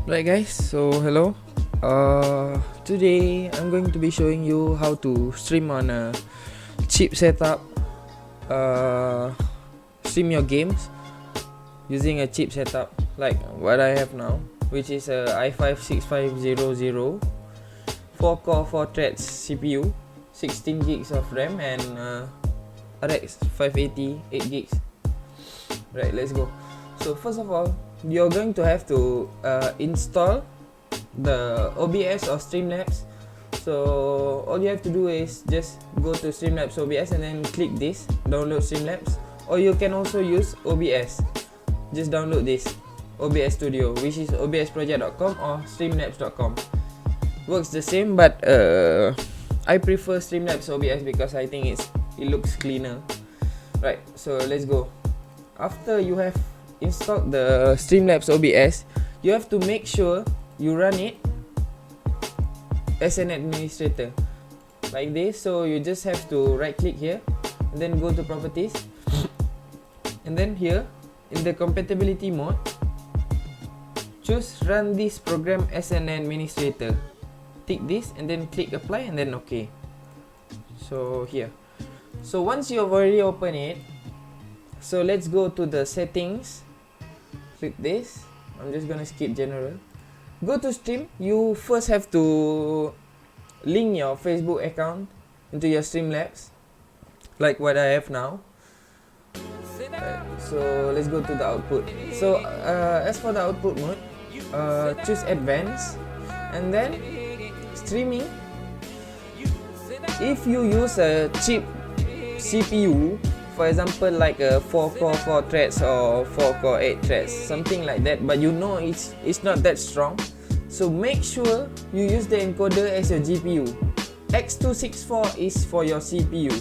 Right guys, so hello. Today I'm going to be showing you how to stream on a cheap setup. Stream your games using a cheap setup like what I have now, which is a i5 6500 4-core 4-threads CPU, 16 gigs of RAM and RX 580 8 gigs. Right, let's go. So first of all, you're going to have to install the OBS or Streamlabs. So all you have to do is just go to Streamlabs OBS and then click this, download Streamlabs, or you can also use OBS. Just download this OBS Studio, which is obsproject.com or streamlabs.com. Works the same, but I prefer Streamlabs OBS because I think it looks cleaner. Right, so let's go. After you have installed the Streamlabs OBS, you have to make sure you run it as an administrator like this. So you just have to right click here and then go to properties, and then here in the compatibility mode choose run this program as an administrator. Tick this and then click apply and then OK. So here, so once you have already opened it, so let's go to the settings. Click this. I'm just gonna skip general. Go to stream. You first have to link your Facebook account into your Streamlabs, like what I have now. So let's go to the output. So as for the output mode, choose advanced and then streaming. If you use a cheap CPU, for example like a 4-core 4 threads or 4-core 8 threads, something like that, but you know it's not that strong, so make sure you use the encoder as your GPU. X264 is for your CPU.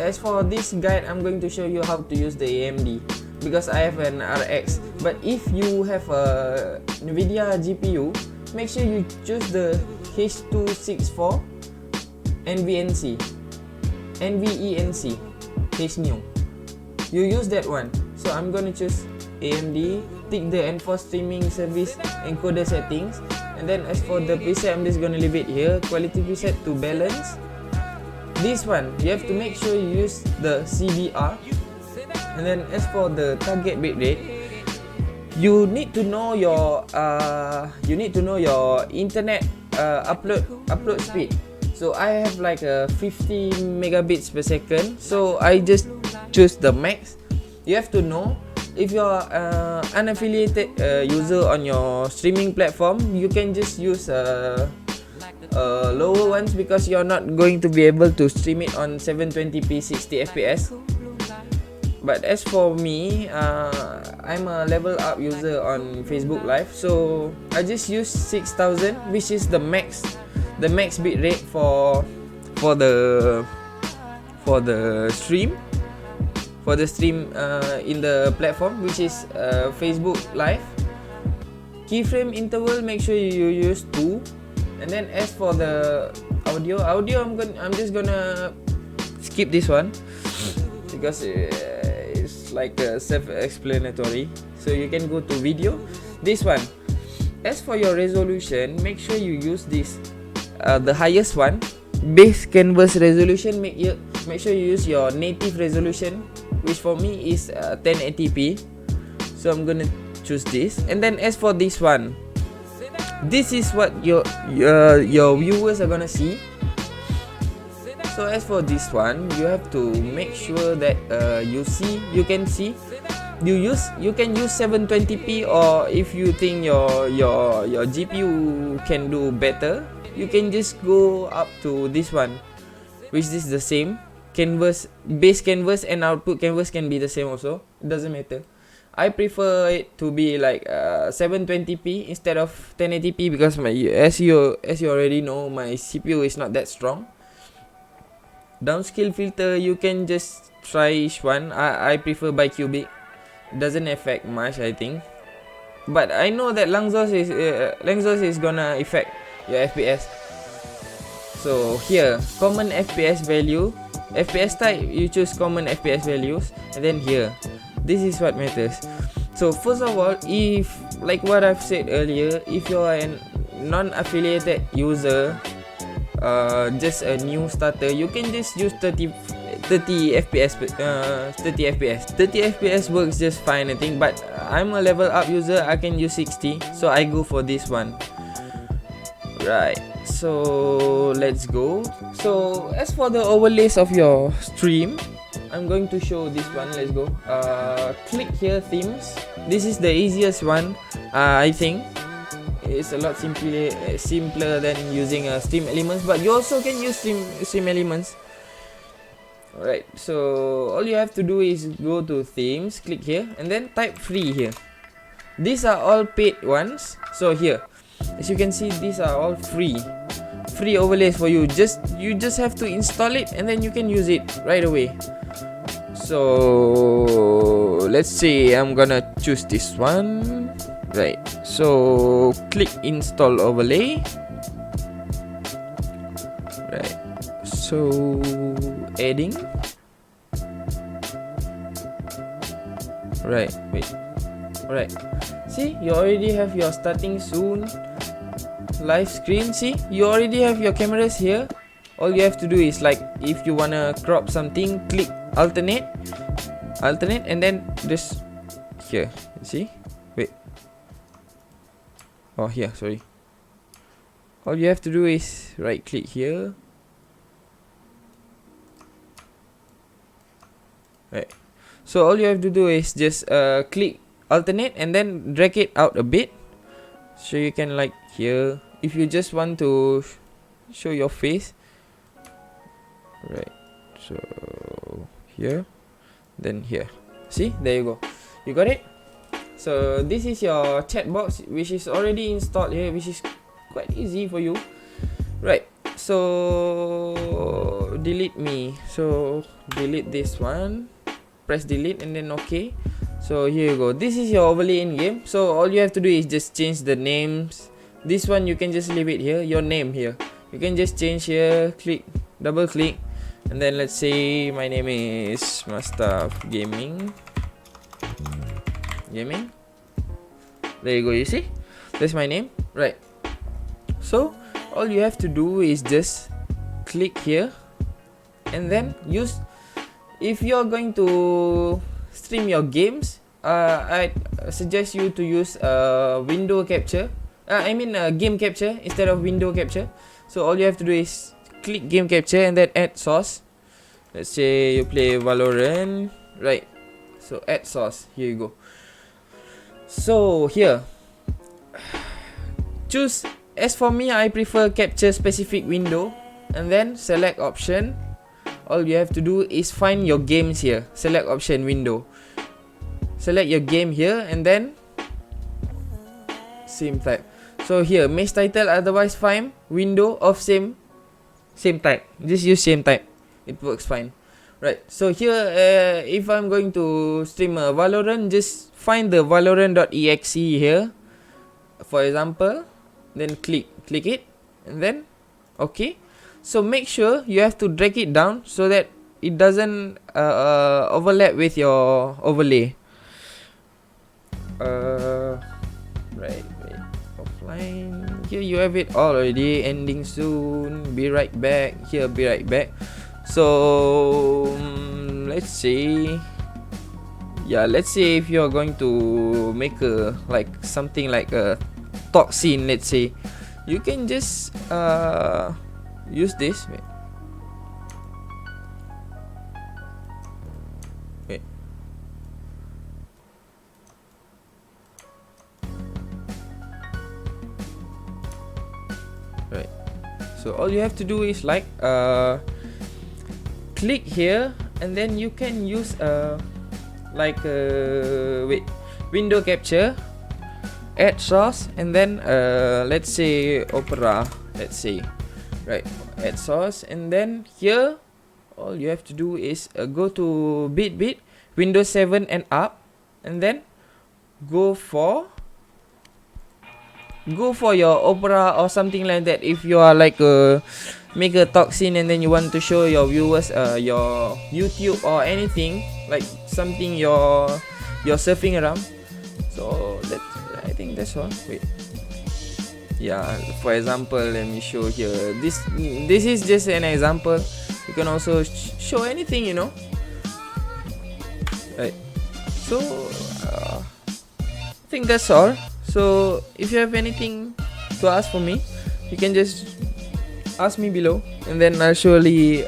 As for this guide, I'm going to show you how to use the AMD because I have an RX. But if you have a Nvidia GPU, make sure you choose the H264 Nvenc. HNU. You use that one. So I'm gonna choose AMD, tick the enforce streaming service encoder settings, and then as for the preset, I'm just gonna leave it here. Quality preset to balance. This one, you have to make sure you use the CVR. And then as for the target bitrate, you need to know your internet upload speed. So I have like a 50 megabits per second, so I just choose the max. You have to know if you're unaffiliated user on your streaming platform, you can just use lower ones because you're not going to be able to stream it on 720p 60 fps. But as for me, I'm a level up user on Facebook Live, so I just use 6000, which is the max bit rate for the stream in the platform, which is Facebook Live. Keyframe interval, make sure you use 2. And then as for the audio, I'm just gonna skip this one because it's like self-explanatory. So you can go to video. This one. As for your resolution, make sure you use this. The highest one, base canvas resolution. Make sure you use your native resolution, which for me is 1080p. So I'm gonna choose this. And then as for this one, this is what your viewers are gonna see. So as for this one, you have to make sure that you can use 720p, or if you think your GPU can do better, you can just go up to this one, which is the same canvas. Base canvas and output canvas can be the same also, it doesn't matter. I prefer it to be like 720p instead of 1080p because as you already know, my CPU is not that strong. Downscale filter, you can just try each one. I prefer Bicubic. It doesn't affect much, I think, but I know that Langzos is gonna affect your FPS. So here, common FPS value, FPS type, you choose common FPS values, and then here, this is what matters. So So first of all, if like what I've said earlier, if you're a non-affiliated user, just a new starter, you can just use 30 FPS. 30 FPS works just fine, I think. But I'm a level up user, I can use 60, so I go for this one. Right, so let's go. So as for the overlays of your stream, I'm going to show this one. Let's go. Click here, themes. This is the easiest one. I think it's a lot simpler than using stream elements, but you also can use stream elements. Alright, so all you have to do is go to themes, click here, and then type free here. These are all paid ones. So here, as you can see, these are all free overlays for you. You just have to install it, and then you can use it right away. So let's say I'm gonna choose this one. Right, so click install overlay. Right, so adding. Right, wait. Right, see, you already have your starting soon live screen. See, you already have your cameras here. All you have to do is, like, if you wanna crop something, click alternate, and then just here. See, wait. Oh, here, sorry. All you have to do is right click here. Right. So all you have to do is just click alternate and then drag it out a bit. So you can, like, here, if you just want to show your face. Right. So here, then here. See, there you go. You got it? So this is your chat box, which is already installed here, which is quite easy for you. Right, so delete me. So delete this one, press delete and then OK. So here you go. This is your overlay in game. So all you have to do is just change the names. This one you can just leave it here, your name here. You can just change here, click, double click, and then let's say my name is Master Gaming. There you go, you see, that's my name. Right, so all you have to do is just click here and then use, if you're going to stream your games, I suggest you to use window capture, game capture instead of window capture. So all you have to do is click game capture and then add source. Let's say you play Valorant, right? So add source, here you go. So here, choose, as for me, I prefer capture specific window, and then select option. All you have to do is find your games here, select option window, select your game here, and then same type. So here, match title, otherwise fine, window of same type, just use same type, it works fine. Right, so here, if I'm going to stream a Valorant, just find the valorant.exe here, for example, then click it, and then OK. So make sure you have to drag it down so that it doesn't overlap with your overlay. Right, wait, offline. Here you have it all already, ending soon, be right back, here, be right back. So let's say, yeah, let's say if you're going to make a, like, something like a talk scene, let's say, you can just use this. Wait. Right, so all you have to do is, like, click here, and then you can use window capture, add source, and then let's say Opera, let's say, right, add source, and then here all you have to do is go to Bitrate, Windows 7 and up, and then go for your Opera or something like that. If you are like make a talk scene and then you want to show your viewers your YouTube or anything, like something you're surfing around, I think that's all. Wait. Yeah, for example, let me show here. This is just an example. You can also show anything, you know. Right. So I think that's all. So if you have anything to ask for me, you can just ask me below, and then I'll surely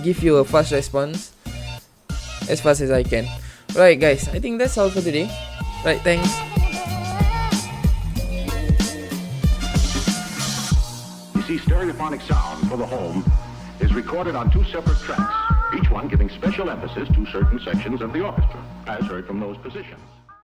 give you a fast response as fast as I can. Right guys, I think that's all for today. Right, thanks. You see, stereophonic sound for the home is recorded on 2 separate tracks, each one giving special emphasis to certain sections of the orchestra, as heard from those positions.